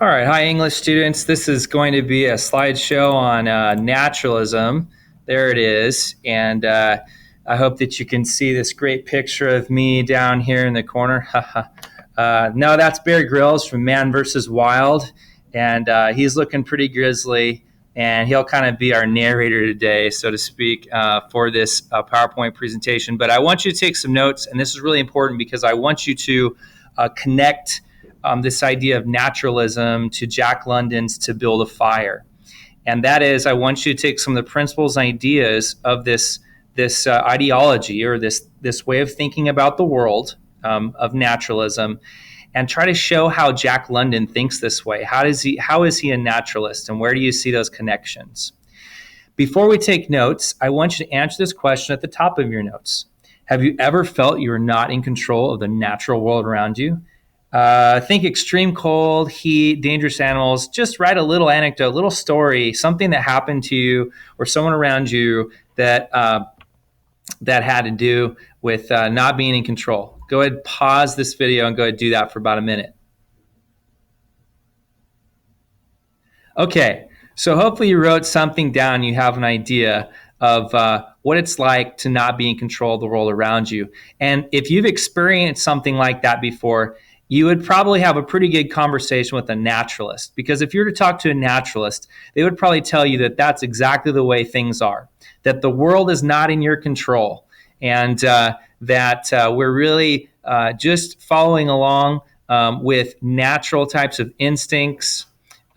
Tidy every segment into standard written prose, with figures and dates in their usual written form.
All right, hi English students. This is going to be a slideshow on naturalism. There it is, and I hope that you can see this great picture of me down here in the corner. No, that's Bear Grylls from Man vs. Wild, and he's looking pretty grisly, and he'll kind of be our narrator today, so to speak, for this PowerPoint presentation. But I want you to take some notes, and this is really important because I want you to connect this idea of naturalism to Jack London's To Build a Fire. And that is, I want you to take some of the principles and ideas of this ideology or this way of thinking about the world of naturalism and try to show how Jack London thinks this way. How is he a naturalist, and where do you see those connections? Before we take notes, I want you to answer this question at the top of your notes. Have you ever felt you are not in control of the natural world around you? Think extreme cold, heat, dangerous animals. Just write a little anecdote, a little story, something that happened to you or someone around you that had to do with not being in control. Go ahead, pause this video and go ahead and do that for about a minute. Okay, so hopefully you wrote something down. You have an idea of what it's like to not be in control of the world around you. And if you've experienced something like that before, you would probably have a pretty good conversation with a naturalist, because if you were to talk to a naturalist, they would probably tell you that that's exactly the way things are, that the world is not in your control, and that we're really just following along with natural types of instincts,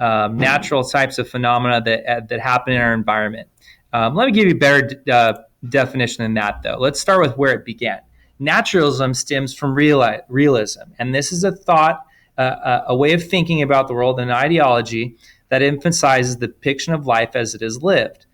natural types of phenomena that happen in our environment. Let me give you a better definition than that, though. Let's start with where it began. Naturalism stems from realism, and this is a thought, a way of thinking about the world, an ideology that emphasizes the depiction of life as it is lived.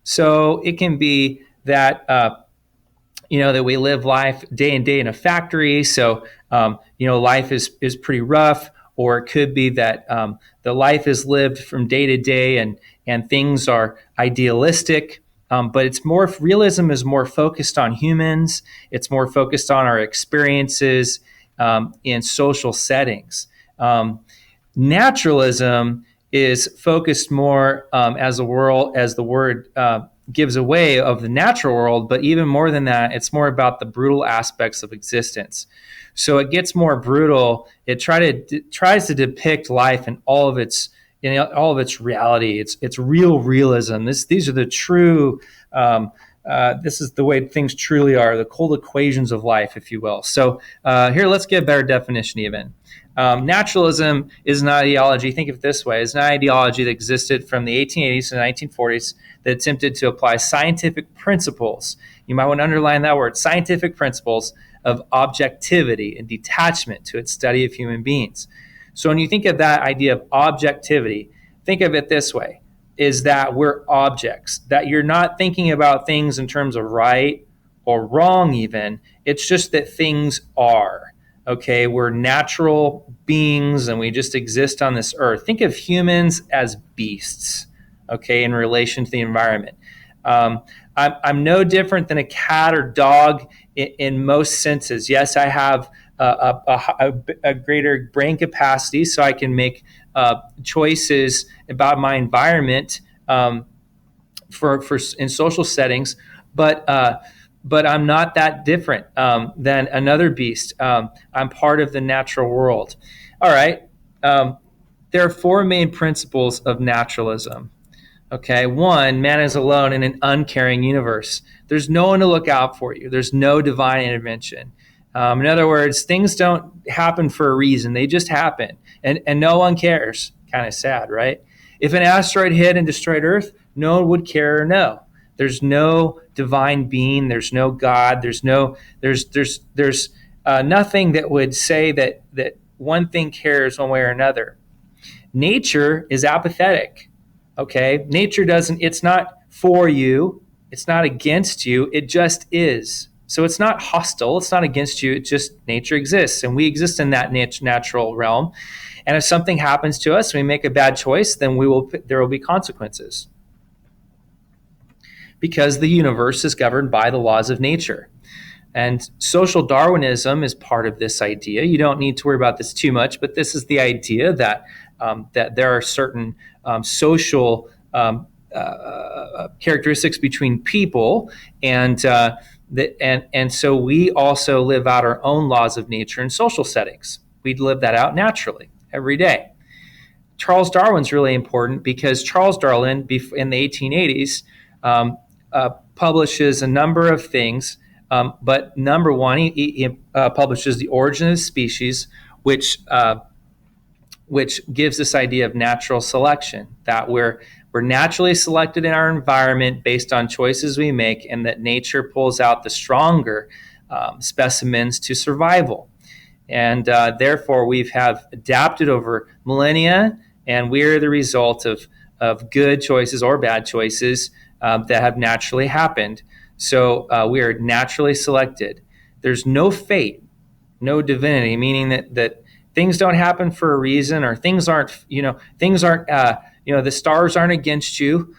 So it can be that that we live life day and day in a factory. So life is pretty rough, or it could be that the life is lived from day to day, and things are idealistic. But it's more, realism is more focused on humans. It's more focused on our experiences in social settings. Naturalism is focused more as the word gives away, of the natural world. But even more than that, it's more about the brutal aspects of existence. So it gets more brutal. It tries to depict life in all of its reality. It's real realism. These are the true. This is the way things truly are, the cold equations of life, if you will. So here, let's get a better definition even. Naturalism is an ideology, think of it this way, is an ideology that existed from the 1880s to the 1940s that attempted to apply scientific principles. You might want to underline that word, scientific principles of objectivity and detachment to its study of human beings. So when you think of that idea of objectivity, think of it this way, is that we're objects, that you're not thinking about things in terms of right or wrong even. It's just that things are, okay? We're natural beings and we just exist on this earth. Think of humans as beasts, okay, in relation to the environment. I'm no different than a cat or dog in most senses. Yes, I have a greater brain capacity, so I can make choices about my environment for in social settings. But I'm not that different than another beast. I'm part of the natural world. All right. There are four main principles of naturalism. Okay, one, man is alone in an uncaring universe. There's no one to look out for you. There's no divine intervention. In other words, things don't happen for a reason. They just happen, and no one cares. Kind of sad, right? If an asteroid hit and destroyed Earth, no one would care or know. There's no divine being. There's no God. There's nothing that would say that one thing cares one way or another. Nature is apathetic. Okay, nature doesn't. It's not for you. It's not against you. It just is. So it's not hostile. It's not against you. It's just nature exists, and we exist in that natural realm. And if something happens to us, we make a bad choice, then there will be consequences, because the universe is governed by the laws of nature. And social Darwinism is part of this idea. You don't need to worry about this too much, but this is the idea that that there are certain social characteristics between people, and and so we also live out our own laws of nature in social settings. We live that out naturally every day. Charles Darwin's really important because Charles Darwin, in the 1880s, publishes a number of things. But number one, he publishes The Origin of Species, which gives this idea of natural selection, that we're naturally selected in our environment based on choices we make, and that nature pulls out the stronger specimens to survival. And therefore, we have adapted over millennia, and we're the result of good choices or bad choices that have naturally happened. So we are naturally selected. There's no fate, no divinity, meaning that things don't happen for a reason, or things aren't, the stars aren't against you,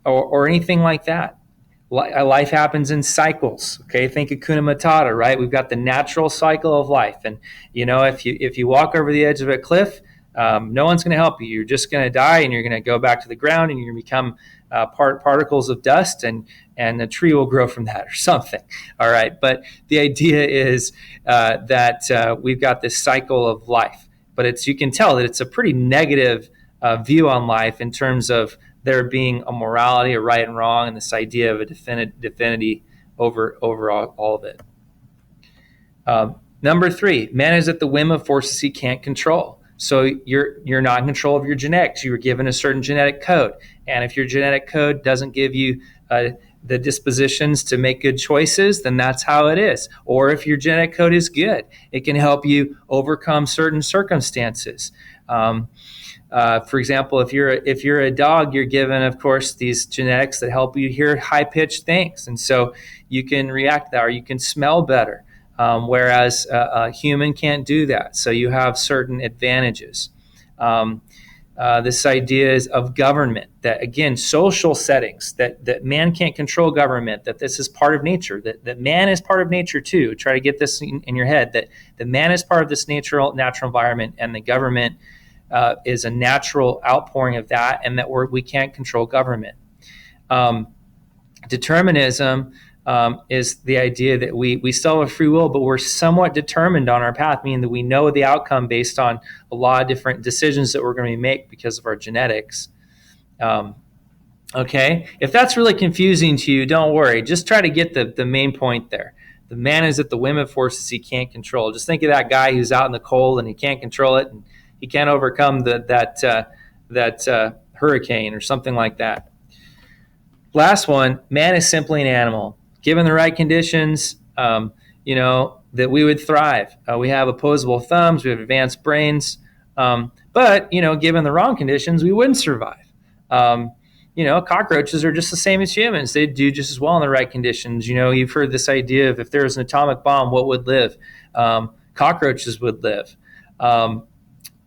or anything like that. Life happens in cycles. Okay, think of Hakuna Matata, right? We've got the natural cycle of life, and if you walk over the edge of a cliff, no one's going to help you. You're just going to die, and you're going to go back to the ground, and you're going to become particles of dust, and a tree will grow from that or something. All right, but the idea is that we've got this cycle of life, but you can tell that it's a pretty negative view on life in terms of there being a morality, a right and wrong, and this idea of a divinity over all of it. Number three, man is at the whim of forces he can't control. So you're not in control of your genetics. You were given a certain genetic code, and if your genetic code doesn't give you the dispositions to make good choices, then that's how it is. Or if your genetic code is good, it can help you overcome certain circumstances. For example, if you're a dog, you're given, of course, these genetics that help you hear high-pitched things, and so you can react to that, or you can smell better, whereas a human can't do that. So you have certain advantages. This idea is of government, that again, social settings, that man can't control government, that this is part of nature, that man is part of nature too. Try to get this in your head, that the man is part of this natural environment, and the government is a natural outpouring of that, and that we can't control government. Determinism is the idea that we still have free will, but we're somewhat determined on our path, meaning that we know the outcome based on a lot of different decisions that we're going to make because of our genetics. Okay, if that's really confusing to you, don't worry. Just try to get the main point there. The man is at the whim of forces he can't control. Just think of that guy who's out in the cold and he can't control it, and he can't overcome that hurricane or something like that. Last one, man is simply an animal. Given the right conditions, that we would thrive. We have opposable thumbs, we have advanced brains, but given the wrong conditions, we wouldn't survive. Cockroaches are just the same as humans. They do just as well in the right conditions. You've heard this idea of if there was an atomic bomb, what would live? Cockroaches would live.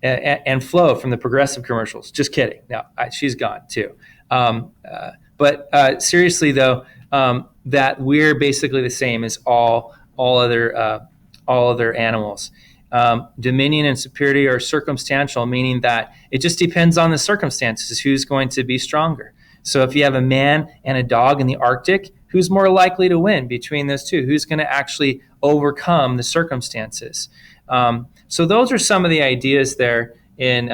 And Flo from the Progressive commercials. Just kidding. No, she's gone too. But seriously though, that we're basically the same as all other animals. Dominion and superiority are circumstantial, meaning that it just depends on the circumstances who's going to be stronger. So if you have a man and a dog in the Arctic, who's more likely to win between those two? Who's going to actually overcome the circumstances? So those are some of the ideas there in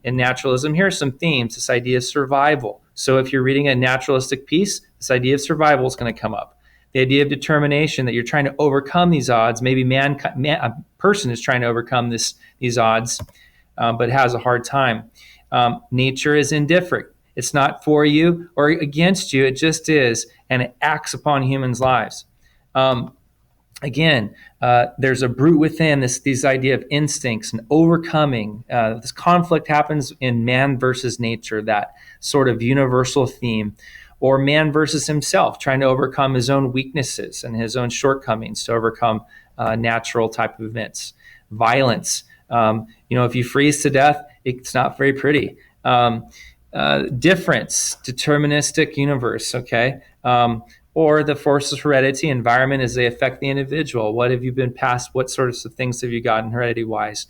naturalism. Here are some themes. This idea of survival. So if you're reading a naturalistic piece, this idea of survival is going to come up. The idea of determination, that you're trying to overcome these odds. Maybe a person is trying to overcome these odds, but has a hard time. Nature is indifferent. It's not for you or against you. It just is, and it acts upon humans' lives. Again, there's a brute within, this idea of instincts and overcoming. This conflict happens in man versus nature, that sort of universal theme, or man versus himself, trying to overcome his own weaknesses and his own shortcomings to overcome natural type of events. Violence. If you freeze to death, it's not very pretty. Difference, deterministic universe, okay? or the forces of heredity, environment as they affect the individual. What have you been passed? What sorts of things have you gotten heredity wise?